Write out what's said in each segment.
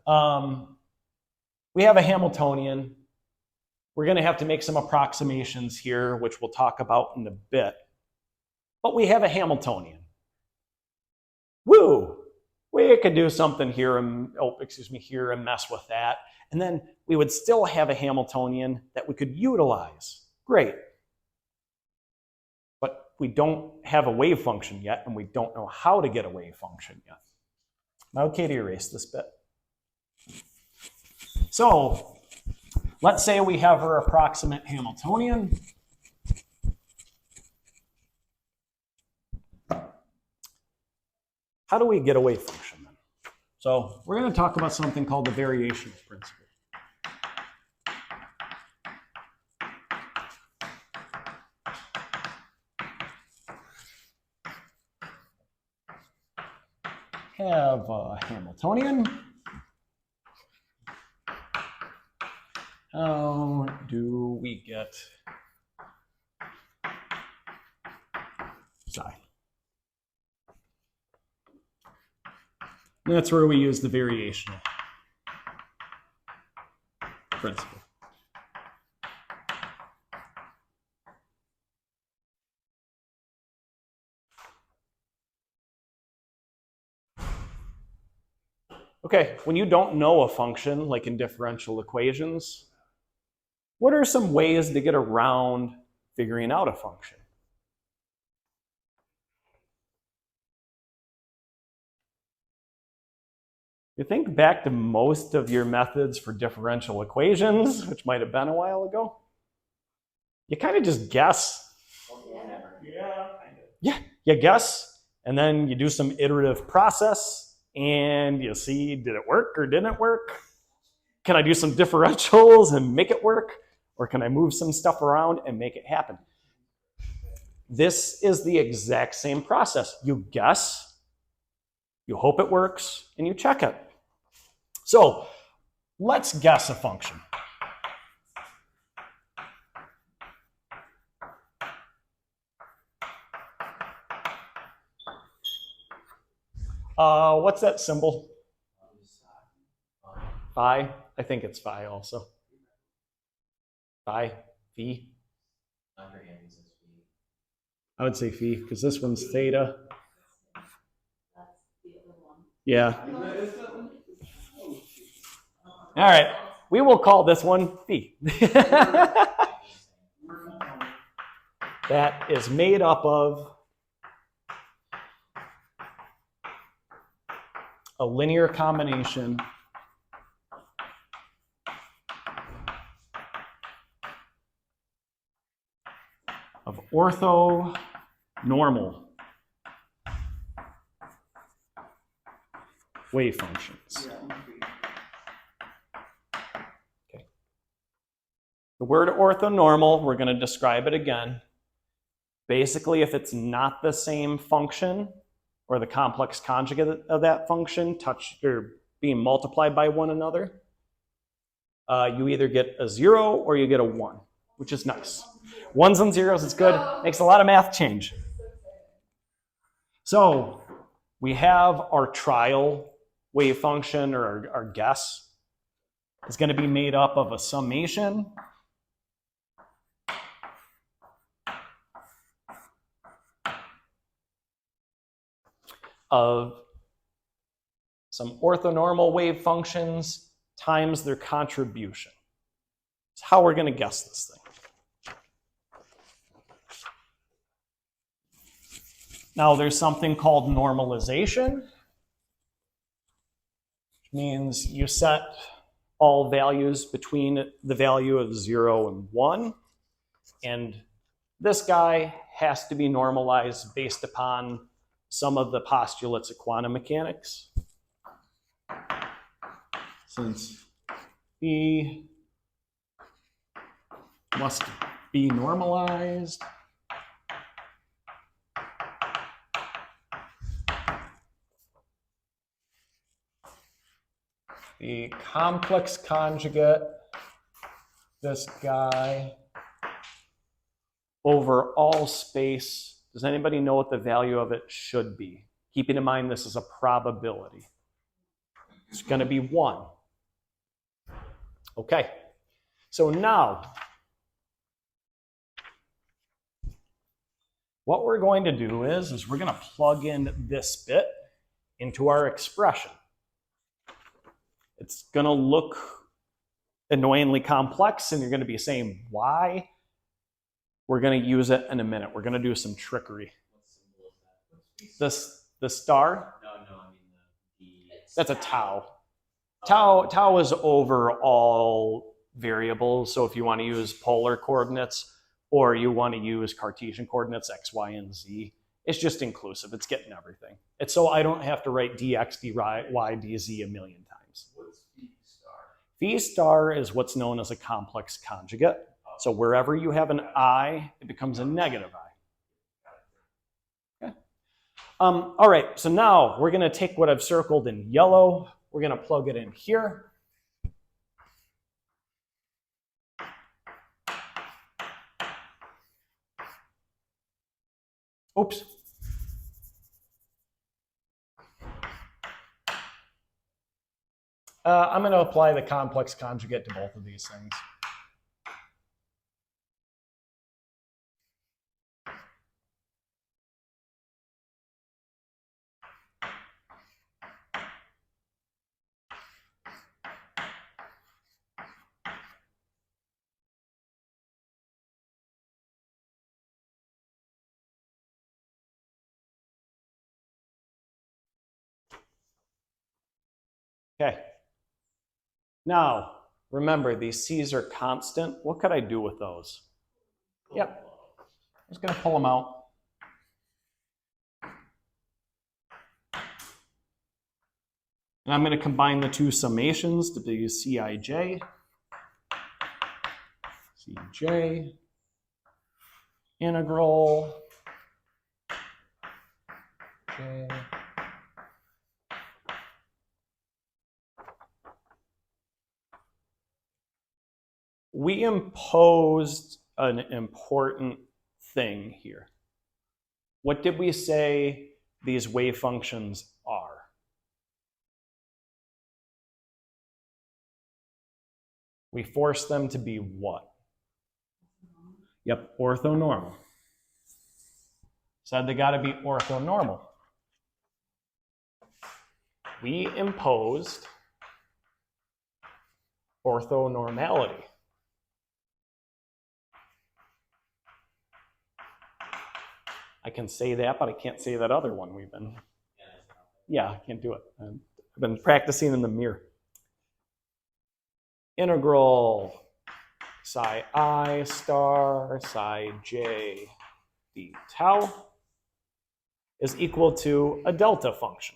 We have a Hamiltonian. We're going to have to make some approximations here, which we'll talk about in a bit. But we have a Hamiltonian. Woo! We could do something here and, here and mess with that. And then we would still have a Hamiltonian that we could utilize. Great. But we don't have a wave function yet, and we don't know how to get a wave function yet. Am I okay to erase this bit? So let's say we have our approximate Hamiltonian. How do we get a wave function then? So we're going to talk about something called the variational principle. Have a Hamiltonian. How do we get psi? And that's where we use the variational principle. Okay, when you don't know a function, like in differential equations, what are some ways to get around figuring out a function? You think back to most of your methods for differential equations, which might have been a while ago. You kind of just guess. Yeah, you guess, and then you do some iterative process, and you see, did it work or didn't it work? Can I do some differentials and make it work? Or can I move some stuff around and make it happen? This is the exact same process. You guess, you hope it works, and you check it. So let's guess a function. What's that symbol? Phi? I think it's phi also. Phi? Phi? I would say phi, because this one's theta. Yeah. All right. We will call this one phi. That is made up of a linear combination of orthonormal wave functions. Okay. The word orthonormal, we're going to describe it again. Basically, if it's not the same function or the complex conjugate of that function being multiplied by one another, you either get a 0 or you get a 1, which is nice. Ones and zeros, it's good. Makes a lot of math change. So we have our trial wave function, or our guess, is going to be made up of a summation of some orthonormal wave functions times their contribution. That's how we're going to guess this thing. Now there's something called normalization, which means you set all values between the value of 0 and 1. And this guy has to be normalized based upon some of the postulates of quantum mechanics. Since E must be normalized, the complex conjugate, this guy, over all space, does anybody know what the value of it should be? Keeping in mind this is a probability. It's going to be 1. Okay, so now what we're going to do is we're going to plug in this bit into our expression. It's going to look annoyingly complex, and you're going to be saying, why? We're going to use it in a minute. We're going to do some trickery. The star? No, I mean the that's a tau. Tau is over all variables. So if you want to use polar coordinates or you want to use Cartesian coordinates, x, y, and z, it's just inclusive. It's getting everything. It's so I don't have to write dx, dy, dz a million times. What's phi star? Phi star is what's known as a complex conjugate. So wherever you have an I, it becomes a negative I. Okay. All right, so now we're going to take what I've circled in yellow. We're going to plug it in here. Oops. I'm going to apply the complex conjugate to both of these things. Okay. Now, remember, these C's are constant. What could I do with those? Yep. I'm just going to pull them out. And I'm going to combine the two summations to be Cij, Cj, integral, J. We imposed an important thing here. What did we say these wave functions are? We forced them to be what? Yep, orthonormal. Said they got to be orthonormal. We imposed orthonormality. I can say that, but I can't say that other one we've been. Yeah, I can't do it. I've been practicing in the mirror. Integral psi I star psi j d tau is equal to a delta function.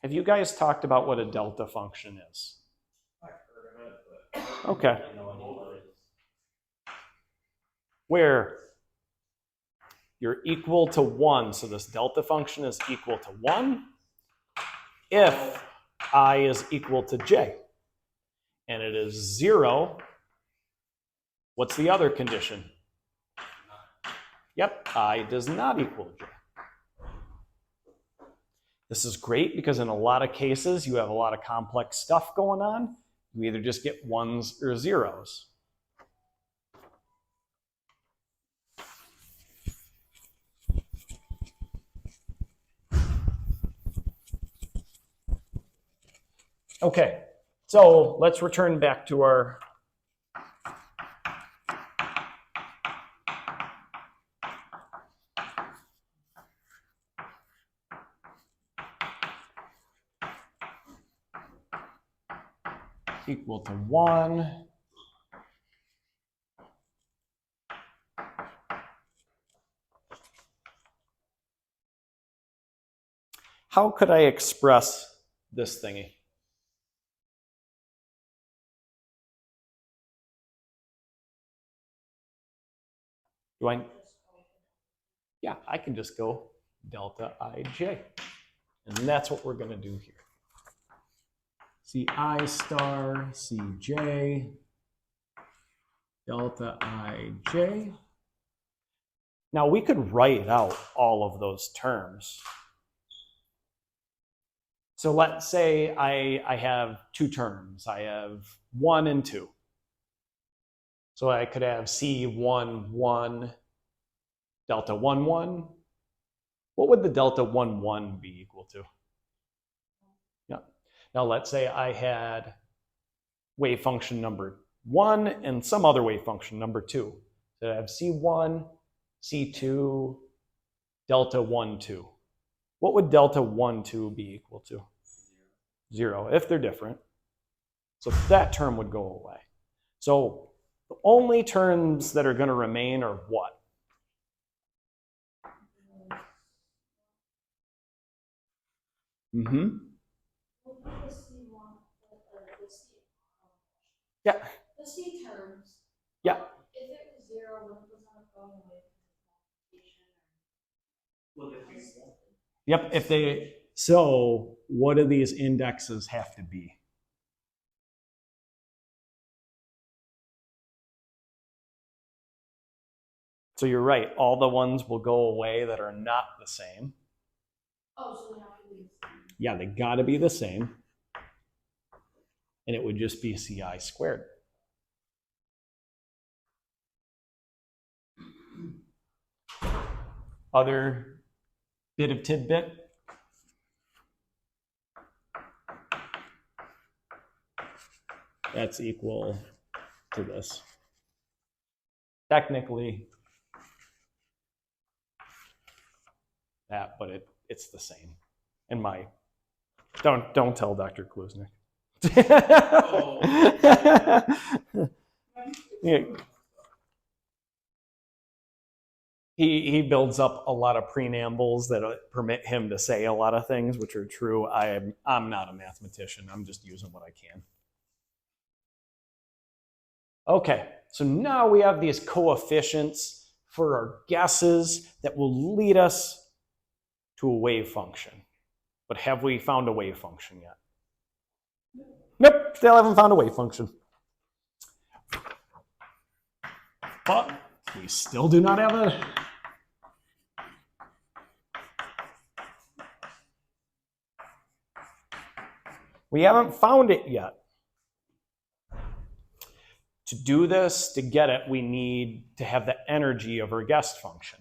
Have you guys talked about what a delta function is? I've heard of it, but okay. I don't know what it is. Where you're equal to 1, so this delta function is equal to 1 if I is equal to j. And it is 0. What's the other condition? Yep, I does not equal j. This is great because in a lot of cases you have a lot of complex stuff going on. You either just get 1s or 0s. Okay, so let's return back to our equal to 1. How could I express this thingy? Do I? Yeah, I can just go delta ij. And that's what we're going to do here. Ci star Cj delta ij. Now we could write out all of those terms. So let's say I have two terms. I have 1 and 2. So I could have C1, 1, delta 1, 1. What would the delta 1, 1 be equal to? Yeah. Now let's say I had wave function number 1 and some other wave function number 2. So I have C1, C2, delta 1, 2. What would delta 1, 2 be equal to? 0, if they're different. So that term would go away. So the only terms that are going to remain are what? Mm-hmm. Yeah. The C terms. Yeah. If it was 0, when it was on a phone away from multiplication. Yep. If they, so what do these indexes have to be? So you're right. All the ones will go away that are not the same. Oh, so they have to be the same. Yeah, they got to be the same. And it would just be CI squared. Other bit of tidbit. That's equal to this. Technically, that, but it's the same. In my, don't tell Dr. Kluznik. Yeah. He builds up a lot of preambles that permit him to say a lot of things, which are true. I'm not a mathematician. I'm just using what I can. Okay, so now we have these coefficients for our guesses that will lead us to a wave function. But have we found a wave function yet? Nope, still haven't found a wave function. But we still do not have a... We haven't found it yet. To do this, to get it, we need to have the energy of our guess function.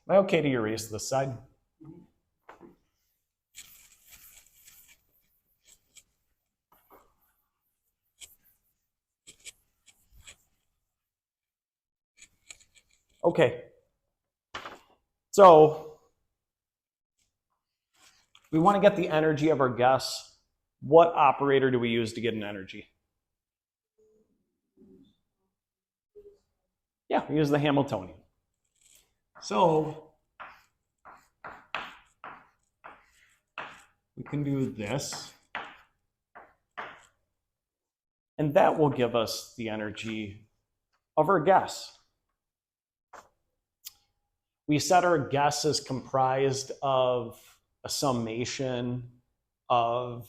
Am I okay to erase this side? Okay. So we want to get the energy of our guess. What operator do we use to get an energy? Yeah, we use the Hamiltonian. So we can do this. And that will give us the energy of our guess. We said our guess is comprised of a summation of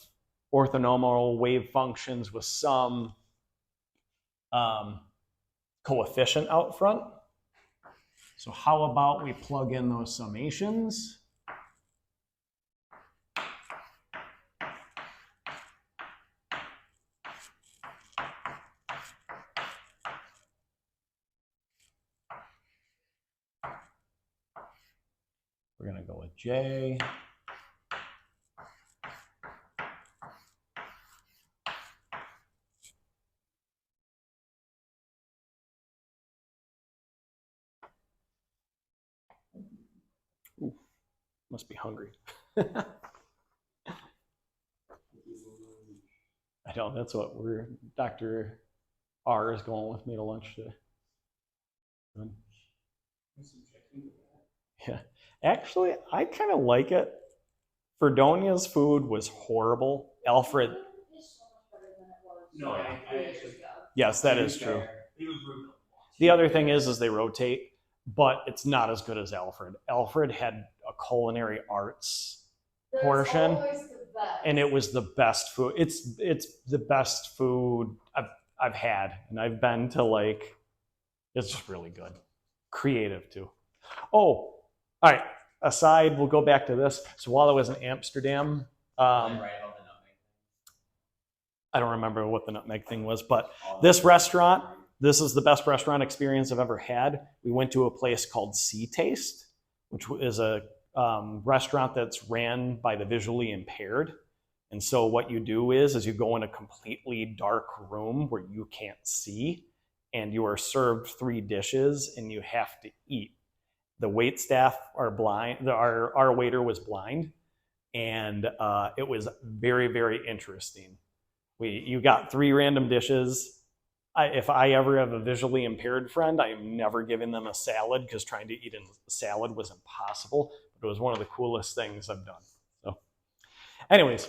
orthonormal wave functions with some coefficient out front. So how about we plug in those summations? We're going to go with J. Ooh, must be hungry. I know, that's what Dr. R is going with me to lunch today. Yeah, actually, I kind of like it. Fredonia's food was horrible. Alfred. No, I actually. Yes, that is true. It was brutal. The other thing is they rotate. but it's not as good as Alfred. Alfred had a culinary arts portion, Always the best. and it was the best food. It's the best food I've had, and I've been to like. It's just really good, creative too. Oh, all right. Aside, we'll go back to this. So while I was in Amsterdam, I don't remember what the nutmeg thing was, but this restaurant, this is the best restaurant experience I've ever had. We went to a place called Sea Taste, which is a restaurant that's ran by the visually impaired. And so what you do is you go in a completely dark room where you can't see, and you are served 3 dishes, and you have to eat. The wait staff are blind. Our waiter was blind, and it was very, very interesting. You got 3 random dishes. If I ever have a visually impaired friend, I am never giving them a salad because trying to eat a salad was impossible. But it was one of the coolest things I've done. So, anyways,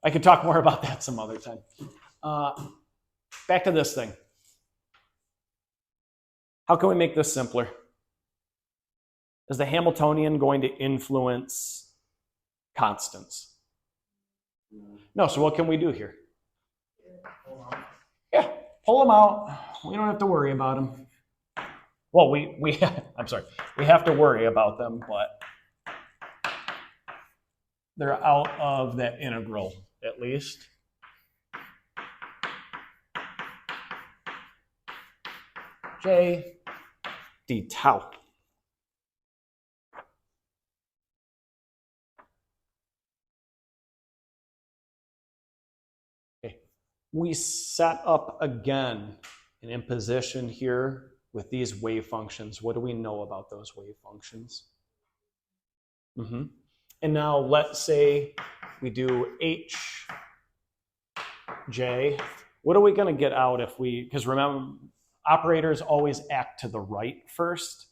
I could talk more about that some other time. Back to this thing. How can we make this simpler? Is the Hamiltonian going to influence constants? No, so what can we do here? Yeah, pull them out. We don't have to worry about them. Well, I'm sorry. We have to worry about them, but they're out of that integral, at least. J d tau. Okay. We set up again an imposition here with these wave functions. What do we know about those wave functions? And now let's say we do h, j. What are we going to get out if we, because remember, operators always act to the right first.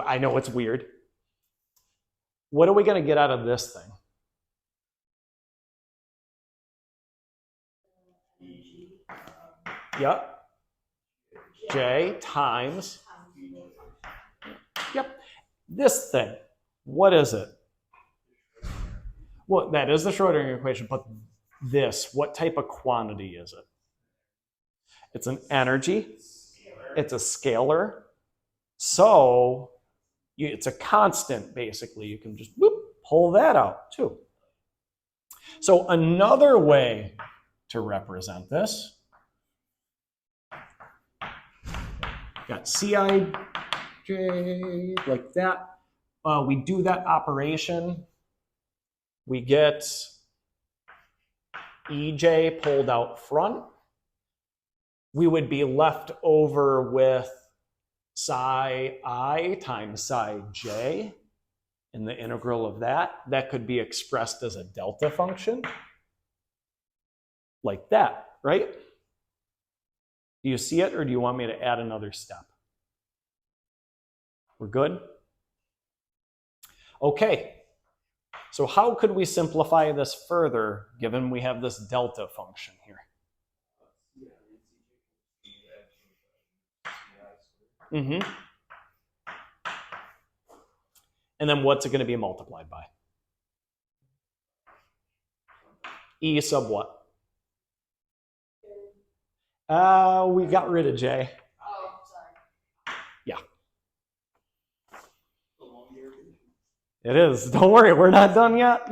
I know it's weird. What are we going to get out of this thing? Yep. J times. Yep. This thing. What is it? Well, that is the Schrodinger equation, but this, what type of quantity is it? It's an energy. It's a scalar. So it's a constant, basically. You can just pull that out, too. So another way to represent this, got Cij like that. We do that operation. We get Ej pulled out front. We would be left over with psi I times psi j in the integral of that. That could be expressed as a delta function. Like that, right? Do you see it, or do you want me to add another step? We're good? Okay. So how could we simplify this further, given we have this delta function here? And then what's it going to be multiplied by? E sub what? We got rid of J. Oh, sorry. Yeah. It is. Don't worry, we're not done yet.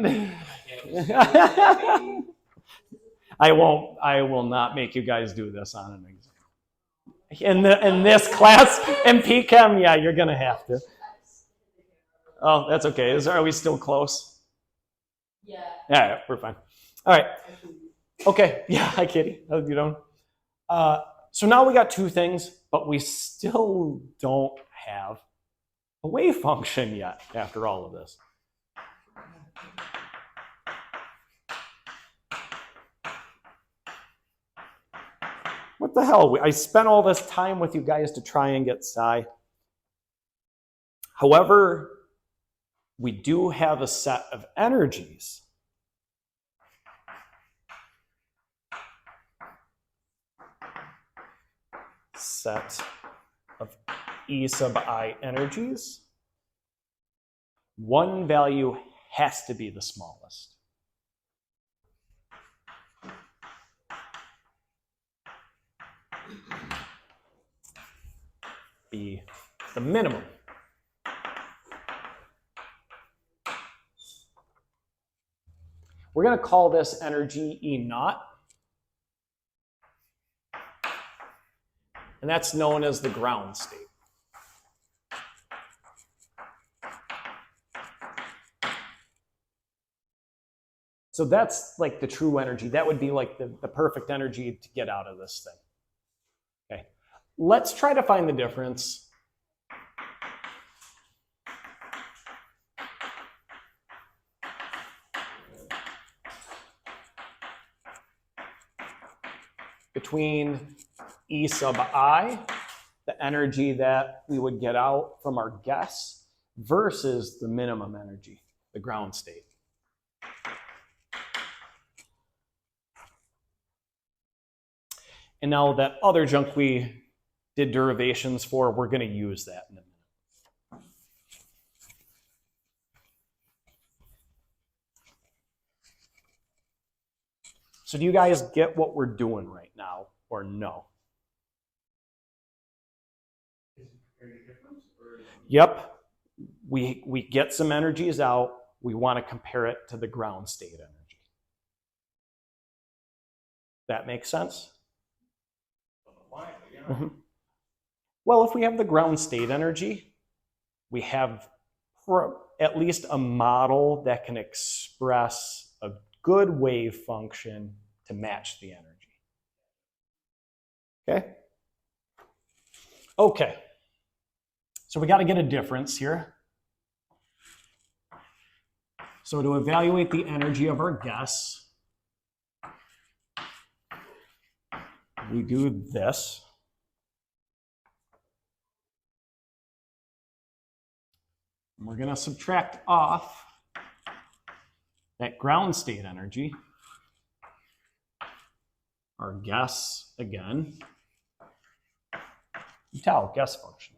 I will not make you guys do this on an exam. In this class, in PChem, yeah, you're gonna have to. Oh, that's okay. Are we still close? Yeah. Yeah, we're fine. All right. Okay. Yeah, hi, Kitty. How's you doing? So now we got 2 things, but we still don't have a wave function yet after all of this. What the hell? I spent all this time with you guys to try and get psi. However, we do have a set of energies. Set of E sub I energies, one value has to be the smallest. Be the minimum. We're going to call this energy E naught. And that's known as the ground state. So that's like the true energy. That would be like the perfect energy to get out of this thing. Okay. Let's try to find the difference between E sub I, the energy that we would get out from our guess, versus the minimum energy, the ground state. And now that other junk we did derivations for, we're going to use that in a minute. So do you guys get what we're doing right now, or no? Yep. We get some energies out. We want to compare it to the ground state energy. That makes sense? Mm-hmm. Well, if we have the ground state energy, we have at least a model that can express a good wave function to match the energy. Okay? Okay. So we got to get a difference here. So to evaluate the energy of our guess, we do this. And we're going to subtract off that ground state energy, our guess again, tau, guess function.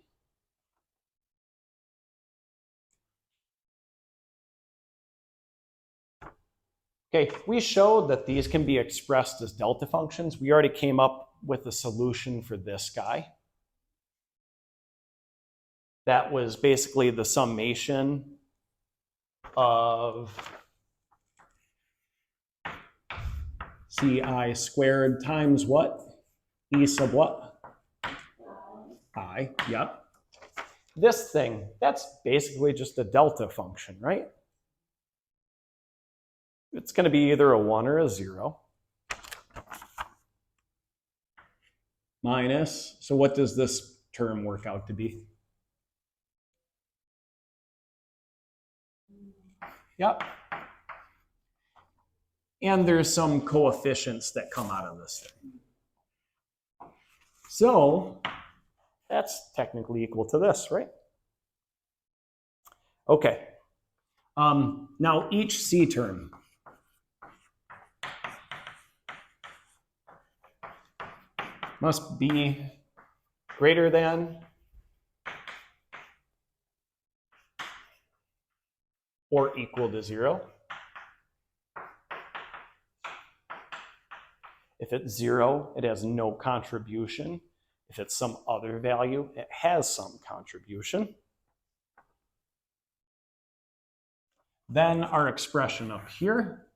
Okay, we showed that these can be expressed as delta functions. We already came up with a solution for this guy. That was basically the summation of Ci squared times what? E sub what? I, yep. This thing, that's basically just a delta function, right? It's going to be either a 1 or a 0. Minus, so what does this term work out to be? Yep. And there's some coefficients that come out of this thing. So that's technically equal to this, right? Okay. Now each C term. Must be greater than or equal to 0. If it's 0, it has no contribution. If it's some other value, it has some contribution. Then our expression up here.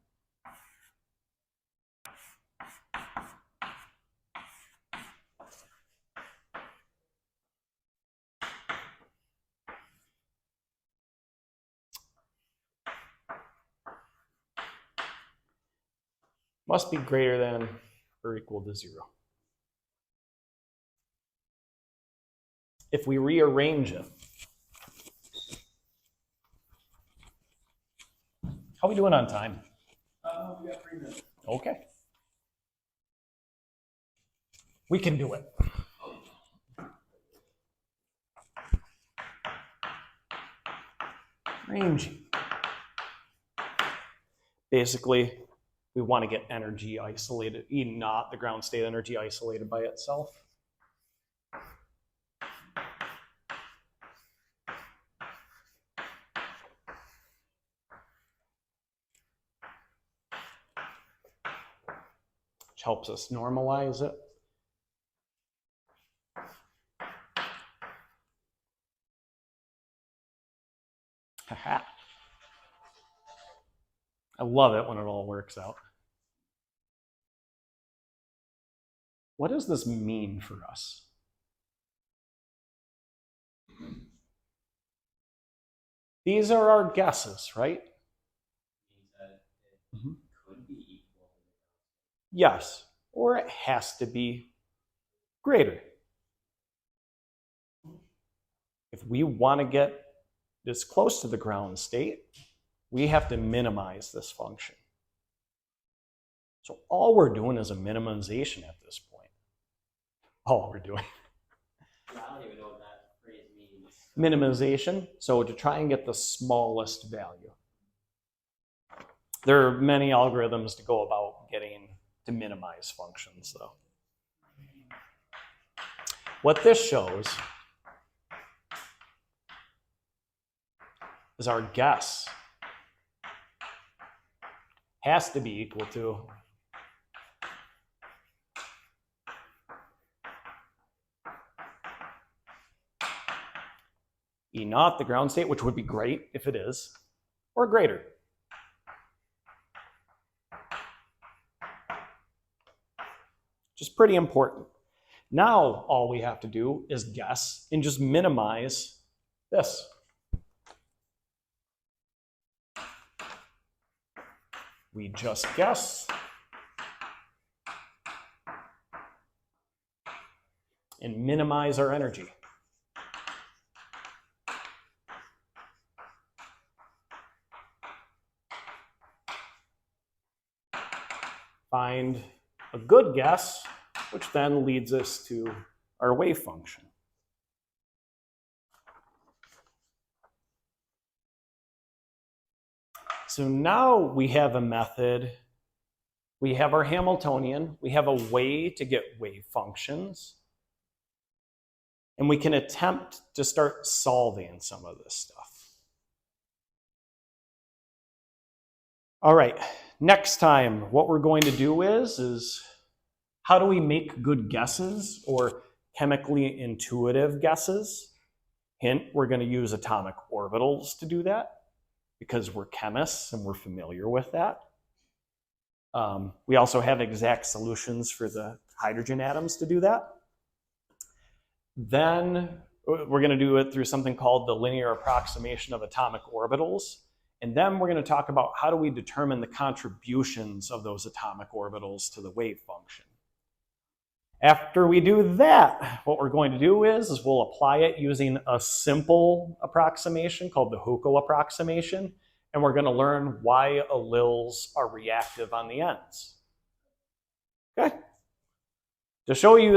Must be greater than or equal to 0. If we rearrange it, how are we doing on time? We got 3 minutes. Okay. We can do it. Ranging. Basically, we want to get energy isolated, E naught, the ground state energy isolated by itself. helps us normalize it. Haha. I love it when it all works out. What does this mean for us? These are our guesses, right? Means that it Mhm. could be equal. Yes, or it has to be greater. If we want to get this close to the ground state, we have to minimize this function. So all we're doing is a minimization at this point. All we're doing. I don't even know what that phrase means. Minimization, so to try and get the smallest value. There are many algorithms to go about getting to minimize functions, though. What this shows is our guess has to be equal to E naught, the ground state, which would be great if it is, or greater. Which is pretty important. Now all we have to do is guess and just minimize this. We just guess and minimize our energy. Find a good guess, which then leads us to our wave function. So now we have a method, we have our Hamiltonian, we have a way to get wave functions, and we can attempt to start solving some of this stuff. All right, next time what we're going to do is how do we make good guesses or chemically intuitive guesses? Hint, we're going to use atomic orbitals to do that because we're chemists and we're familiar with that. We also have exact solutions for the hydrogen atoms to do that. Then we're going to do it through something called the linear approximation of atomic orbitals. And then we're going to talk about how do we determine the contributions of those atomic orbitals to the wave function. After we do that, what we're going to do is we'll apply it using a simple approximation called the Huckel approximation, and we're going to learn why alleles are reactive on the ends. Okay? To show you